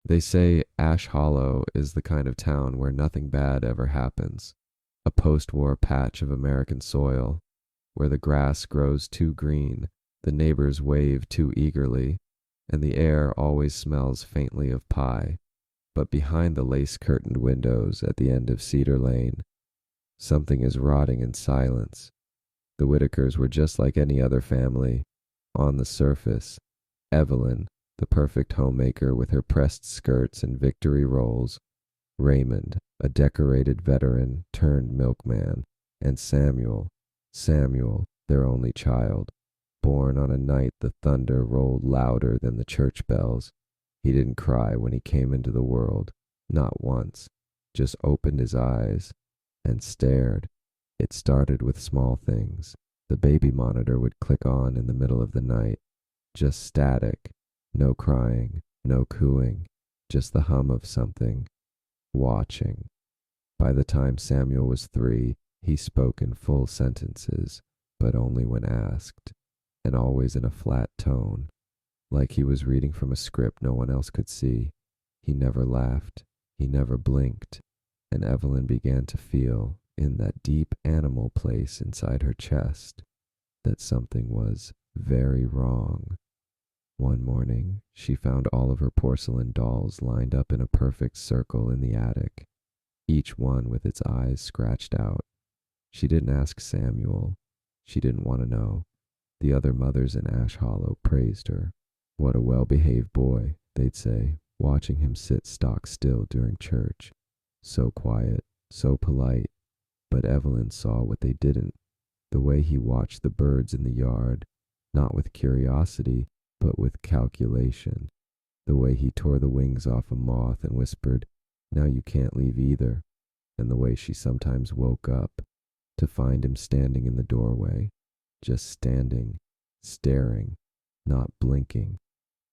They say Ash Hollow is the kind of town where nothing bad ever happens. A post-war patch of American soil, where the grass grows too green, the neighbors wave too eagerly, and the air always smells faintly of pie. But behind the lace-curtained windows at the end of Cedar Lane, something is rotting in silence. The Whitakers were just like any other family. On the surface, Evelyn, the perfect homemaker with her pressed skirts and victory rolls, Raymond, a decorated veteran turned milkman, and Samuel, their only child, born on a night the thunder rolled louder than the church bells. He didn't cry when he came into the world, not once, just opened his eyes and stared. It started with small things. The baby monitor would click on in the middle of the night, just static, no crying, no cooing, just the hum of something, watching. By the time Samuel was 3, he spoke in full sentences, but only when asked, and always in a flat tone, like he was reading from a script no one else could see. He never laughed, he never blinked, and Evelyn began to feel, in that deep animal place inside her chest, that something was very wrong. One morning, she found all of her porcelain dolls lined up in a perfect circle in the attic, each one with its eyes scratched out. She didn't ask Samuel. She didn't want to know. The other mothers in Ash Hollow praised her. What a well-behaved boy, they'd say, watching him sit stock still during church. So quiet, so polite. But Evelyn saw what they didn't. The way he watched the birds in the yard, not with curiosity, but with calculation. The way he tore the wings off a moth and whispered, "Now you can't leave either." And the way she sometimes woke up to find him standing in the doorway, just standing, staring, not blinking,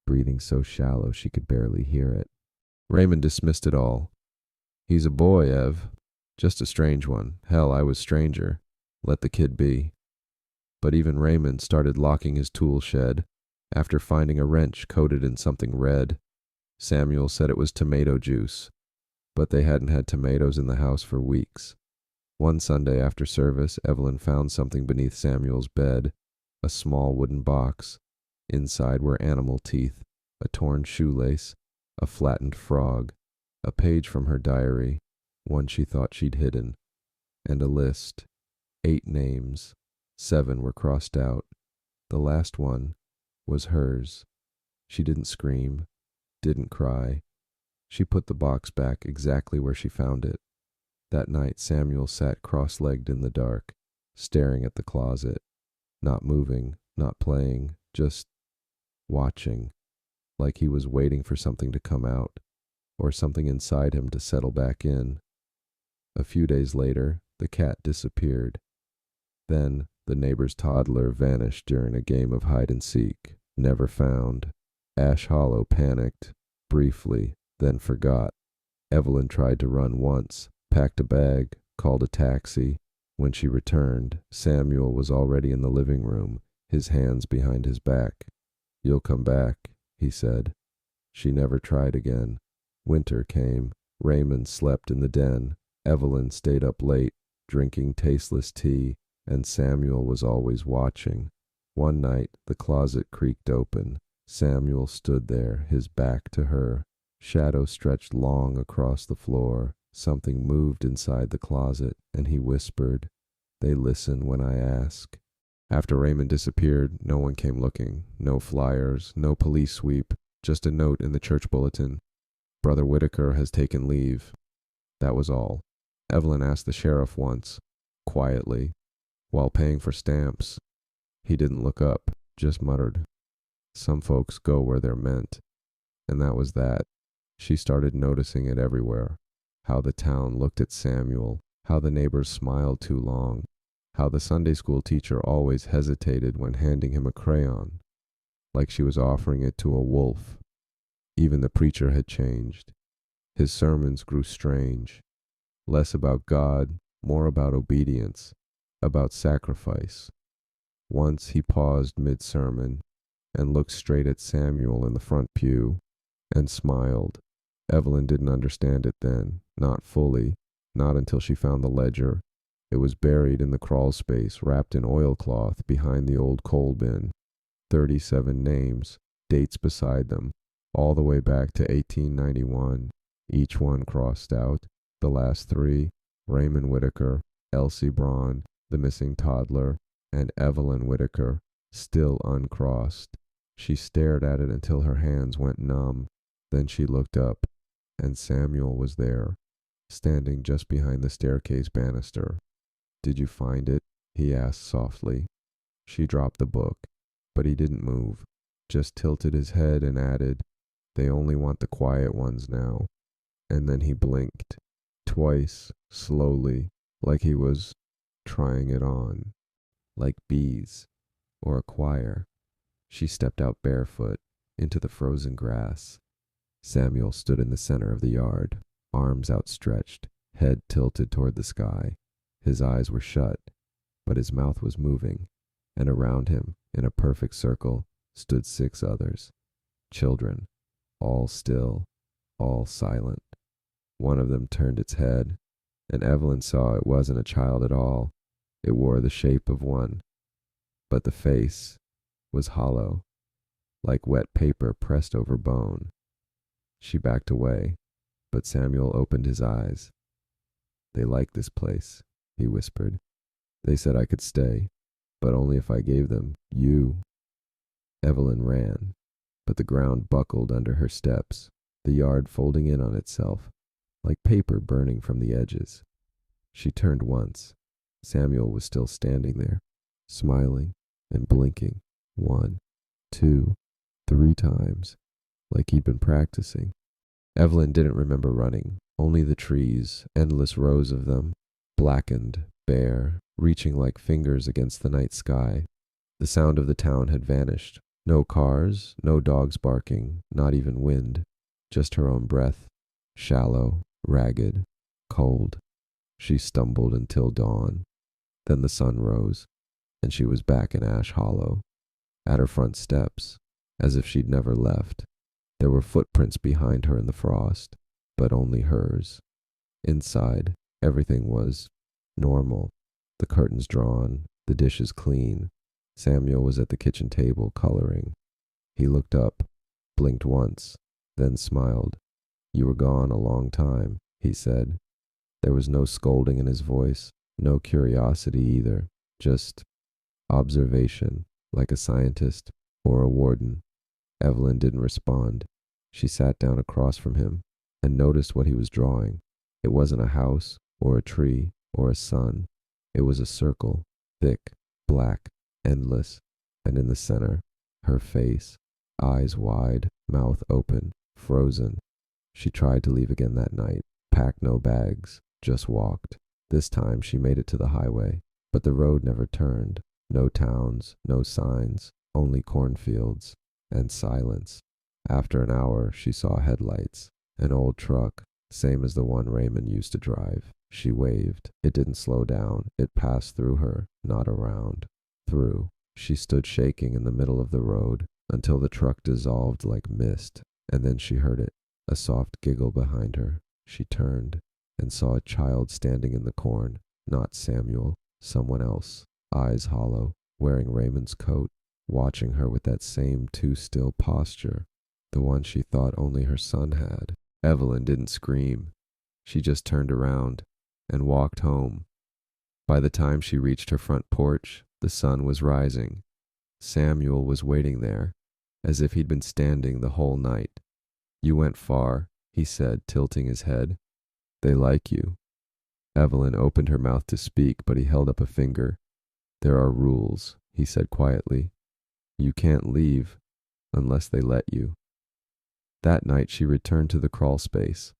breathing so shallow she could barely hear it. Raymond dismissed it all. "He's a boy, Ev. Just a strange one. Hell, I was stranger. Let the kid be." But even Raymond started locking his tool shed after finding a wrench coated in something red. Samuel said it was tomato juice, but they hadn't had tomatoes in the house for weeks. One Sunday after service, Evelyn found something beneath Samuel's bed, a small wooden box. Inside were animal teeth, a torn shoelace, a flattened frog, a page from her diary, one she thought she'd hidden, and a list. 8 names. 7 were crossed out. The last one was hers. She didn't scream, didn't cry. She put the box back exactly where she found it. That night Samuel sat cross-legged in the dark, staring at the closet, not moving, not playing, just watching, like he was waiting for something to come out, or something inside him to settle back in. A few days later, the cat disappeared. Then the neighbor's toddler vanished during a game of hide-and-seek, never found. Ash Hollow panicked, briefly, then forgot. Evelyn tried to run once, packed a bag, called a taxi. When she returned, Samuel was already in the living room, his hands behind his back. "You'll come back," he said. She never tried again. Winter came. Raymond slept in the den. Evelyn stayed up late, drinking tasteless tea, and Samuel was always watching. One night, the closet creaked open. Samuel stood there, his back to her. Shadow stretched long across the floor. Something moved inside the closet, and he whispered, "They listen when I ask." After Raymond disappeared, no one came looking. No flyers, no police sweep, just a note in the church bulletin. "Brother Whitaker has taken leave." That was all. Evelyn asked the sheriff once, quietly, while paying for stamps. He didn't look up, just muttered, "Some folks go where they're meant." And that was that. She started noticing it everywhere. How the town looked at Samuel, how the neighbors smiled too long, how the Sunday school teacher always hesitated when handing him a crayon, like she was offering it to a wolf. Even the preacher had changed. His sermons grew strange, less about God, more about obedience, about sacrifice. Once he paused mid-sermon and looked straight at Samuel in the front pew and smiled. Evelyn didn't understand it then, not fully, not until she found the ledger. It was buried in the crawl space, wrapped in oilcloth behind the old coal bin. 37 names, dates beside them, all the way back to 1891, each one crossed out. The last three, Raymond Whitaker, Elsie Braun, the missing toddler, and Evelyn Whitaker, still uncrossed. She stared at it until her hands went numb. Then she looked up, and Samuel was there, standing just behind the staircase banister. "Did you find it?" he asked softly. She dropped the book, but he didn't move, just tilted his head and added, "They only want the quiet ones now." And then he blinked, twice, slowly, like he was trying it on, like bees, or a choir. She stepped out barefoot, into the frozen grass. Samuel stood in the center of the yard, arms outstretched, head tilted toward the sky. His eyes were shut, but his mouth was moving, and around him, in a perfect circle, stood 6 others. Children, all still, all silent. One of them turned its head, and Evelyn saw it wasn't a child at all. It wore the shape of one, but the face was hollow, like wet paper pressed over bone. She backed away, but Samuel opened his eyes. "They like this place," he whispered. "They said I could stay, but only if I gave them you." Evelyn ran, but the ground buckled under her steps, the yard folding in on itself, like paper burning from the edges. She turned once. Samuel was still standing there, smiling and blinking 1, 2, 3 times, like he'd been practicing. Evelyn didn't remember running, only the trees, endless rows of them, blackened, bare, reaching like fingers against the night sky. The sound of the town had vanished. No cars, no dogs barking, not even wind, just her own breath, shallow, ragged, cold. She stumbled until dawn. Then the sun rose, and she was back in Ash Hollow, at her front steps, as if she'd never left. There were footprints behind her in the frost, but only hers. Inside, everything was normal. The curtains drawn, the dishes clean. Samuel was at the kitchen table, coloring. He looked up, blinked once, then smiled. "You were gone a long time," he said. There was no scolding in his voice, no curiosity either, just observation, like a scientist or a warden. Evelyn didn't respond. She sat down across from him and noticed what he was drawing. It wasn't a house or a tree or a sun. It was a circle, thick, black, endless, and in the center, her face, eyes wide, mouth open, frozen. She tried to leave again that night, packed no bags, just walked. This time she made it to the highway, but the road never turned. No towns, no signs, only cornfields, and silence. After an hour, she saw headlights, an old truck, same as the one Raymond used to drive. She waved. It didn't slow down. It passed through her, not around. Through. She stood shaking in the middle of the road until the truck dissolved like mist, and then she heard it, a soft giggle behind her. She turned and saw a child standing in the corn, not Samuel, someone else, eyes hollow, wearing Raymond's coat, watching her with that same too-still posture, the one she thought only her son had. Evelyn didn't scream. She just turned around and walked home. By the time she reached her front porch, the sun was rising. Samuel was waiting there, as if he'd been standing the whole night. "You went far," he said, tilting his head. "They like you." Evelyn opened her mouth to speak, but he held up a finger. "There are rules," he said quietly. "You can't leave unless they let you." That night she returned to the crawl space.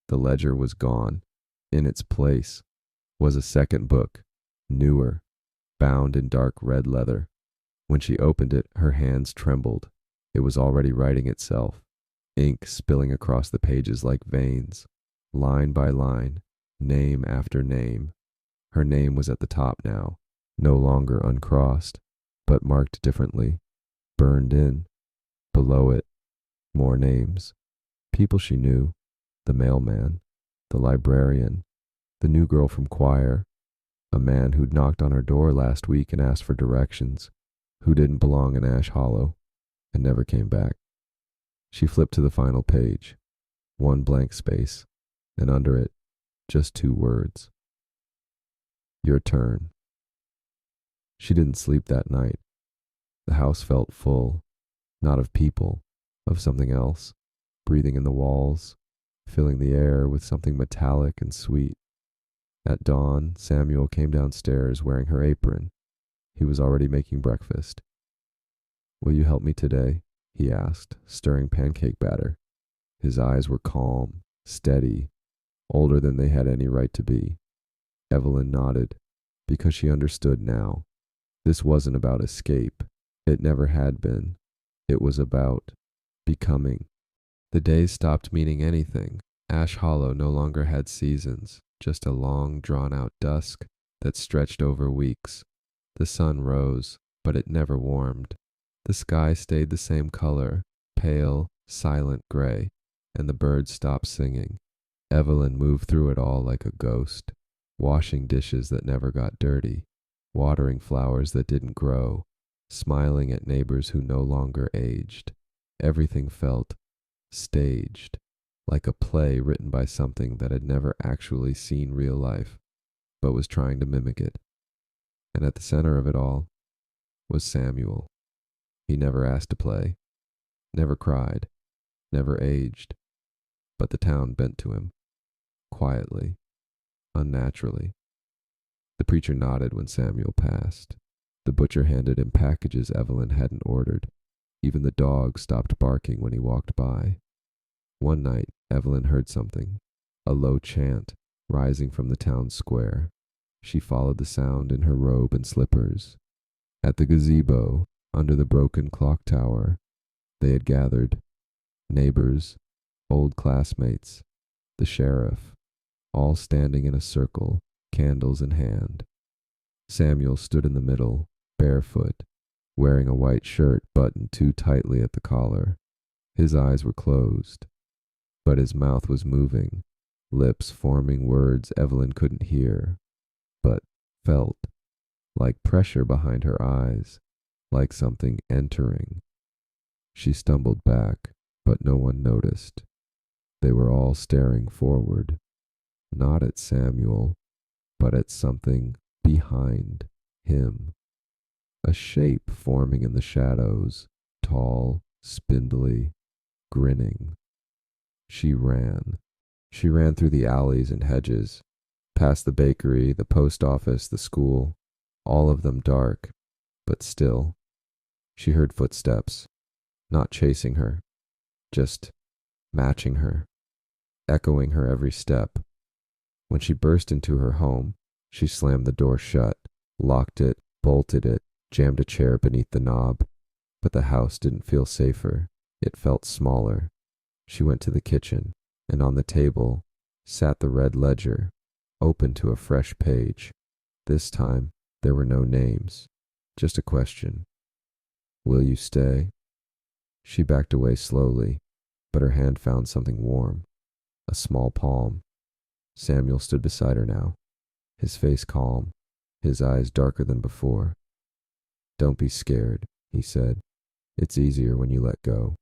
The ledger was gone. In its place was a second book, newer, bound in dark red leather. When she opened it, her hands trembled. It was already writing itself, ink spilling across the pages like veins, line by line, name after name. Her name was at the top now, no longer uncrossed, but marked differently, burned in. Below it, more names, people she knew, The mailman, the librarian, the new girl from choir, a man who'd knocked on her door last week and asked for directions, who didn't belong in Ash Hollow, and never came back. She flipped to the final page, one blank space, and under it, just 2 words. Your turn. She didn't sleep that night. The house felt full, not of people, of something else, breathing in the walls, filling the air with something metallic and sweet. At dawn, Samuel came downstairs wearing her apron. He was already making breakfast. Will you help me today? He asked, stirring pancake batter. His eyes were calm, steady, older than they had any right to be. Evelyn nodded, because she understood now. This wasn't about escape. It never had been. It was about becoming. The days stopped meaning anything. Ash Hollow no longer had seasons, just a long, drawn-out dusk that stretched over weeks. The sun rose, but it never warmed. The sky stayed the same color, pale, silent gray, and the birds stopped singing. Evelyn moved through it all like a ghost, washing dishes that never got dirty, watering flowers that didn't grow, smiling at neighbors who no longer aged. Everything felt staged, like a play written by something that had never actually seen real life, but was trying to mimic it. And at the center of it all was Samuel. He never asked to play, never cried, never aged, but the town bent to him, quietly, unnaturally. The preacher nodded when Samuel passed. The butcher handed him packages Evelyn hadn't ordered. Even the dog stopped barking when he walked by. One night, Evelyn heard something, a low chant, rising from the town square. She followed the sound in her robe and slippers. At the gazebo, under the broken clock tower, they had gathered. Neighbors, old classmates, the sheriff, all standing in a circle, candles in hand. Samuel stood in the middle, barefoot, wearing a white shirt buttoned too tightly at the collar. His eyes were closed, but his mouth was moving, lips forming words Evelyn couldn't hear, but felt, like pressure behind her eyes, like something entering. She stumbled back, but no one noticed. They were all staring forward, not at Samuel, but at something behind him. A shape forming in the shadows, tall, spindly, grinning. She ran. She ran through the alleys and hedges, past the bakery, the post office, the school, all of them dark, but still. She heard footsteps, not chasing her, just matching her, echoing her every step. When she burst into her home, she slammed the door shut, locked it, bolted it, jammed a chair beneath the knob. But the house didn't feel safer. It felt smaller. She went to the kitchen, and on the table sat the red ledger, open to a fresh page. This time, there were no names, just a question. Will you stay? She backed away slowly, but her hand found something warm, a small palm. Samuel stood beside her now, his face calm, his eyes darker than before. Don't be scared, he said. It's easier when you let go.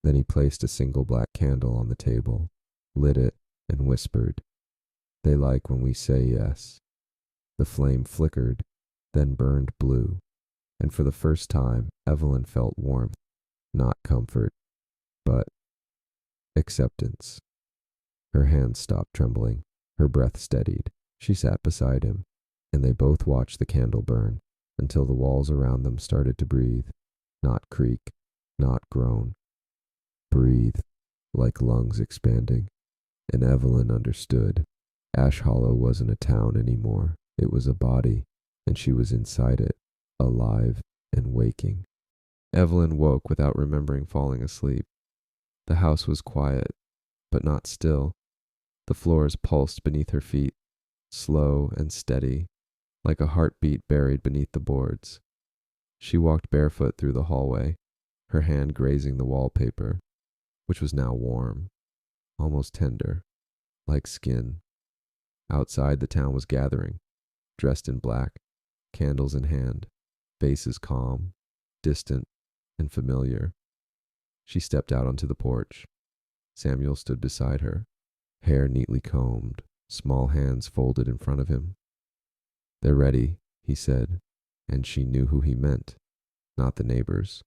Then he placed a single black candle on the table, lit it, and whispered, They like when we say yes. The flame flickered, then burned blue, and for the first time Evelyn felt warmth, not comfort, but acceptance. Her hands stopped trembling, her breath steadied. She sat beside him, and they both watched the candle burn until the walls around them started to breathe, not creak, not groan. Breathe, like lungs expanding. And Evelyn understood. Ash Hollow wasn't a town anymore. It was a body, and she was inside it, alive and waking. Evelyn woke without remembering falling asleep. The house was quiet, but not still. The floors pulsed beneath her feet, slow and steady, like a heartbeat buried beneath the boards. She walked barefoot through the hallway, her hand grazing the wallpaper, which was now warm. almost tender, like skin. Outside, the town was gathering, dressed in black, candles in hand, faces calm, distant, and familiar. She stepped out onto the porch. Samuel stood beside her, hair neatly combed, small hands folded in front of him. "They're ready," he said, and she knew who he meant. Not the neighbors,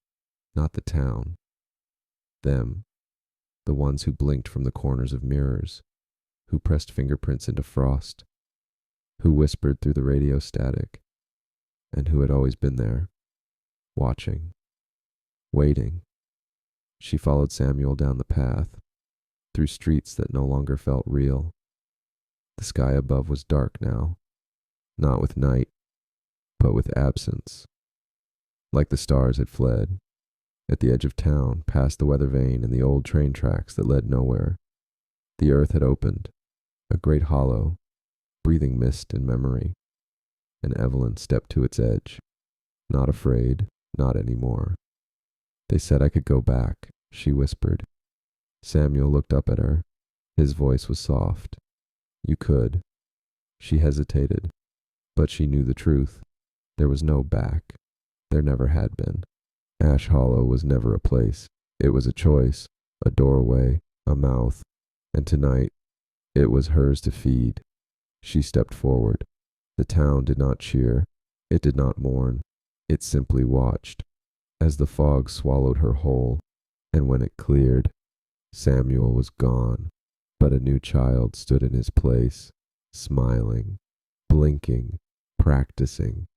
not the town. Them, the ones who blinked from the corners of mirrors, who pressed fingerprints into frost, who whispered through the radio static, and who had always been there, watching, waiting. She followed Samuel down the path, through streets that no longer felt real. The sky above was dark now, not with night, but with absence. Like the stars had fled, at the edge of town, past the weather vane and the old train tracks that led nowhere. The earth had opened, a great hollow, breathing mist and memory, and Evelyn stepped to its edge, not afraid, not anymore. "They said I could go back," she whispered. Samuel looked up at her. His voice was soft. "You could." She hesitated, but she knew the truth. There was no back. There never had been. Ash Hollow was never a place. It was a choice, a doorway, a mouth, and tonight it was hers to feed. She stepped forward. The town did not cheer. It did not mourn. It simply watched, as the fog swallowed her whole, and when it cleared, Samuel was gone, but a new child stood in his place, smiling, blinking, practicing,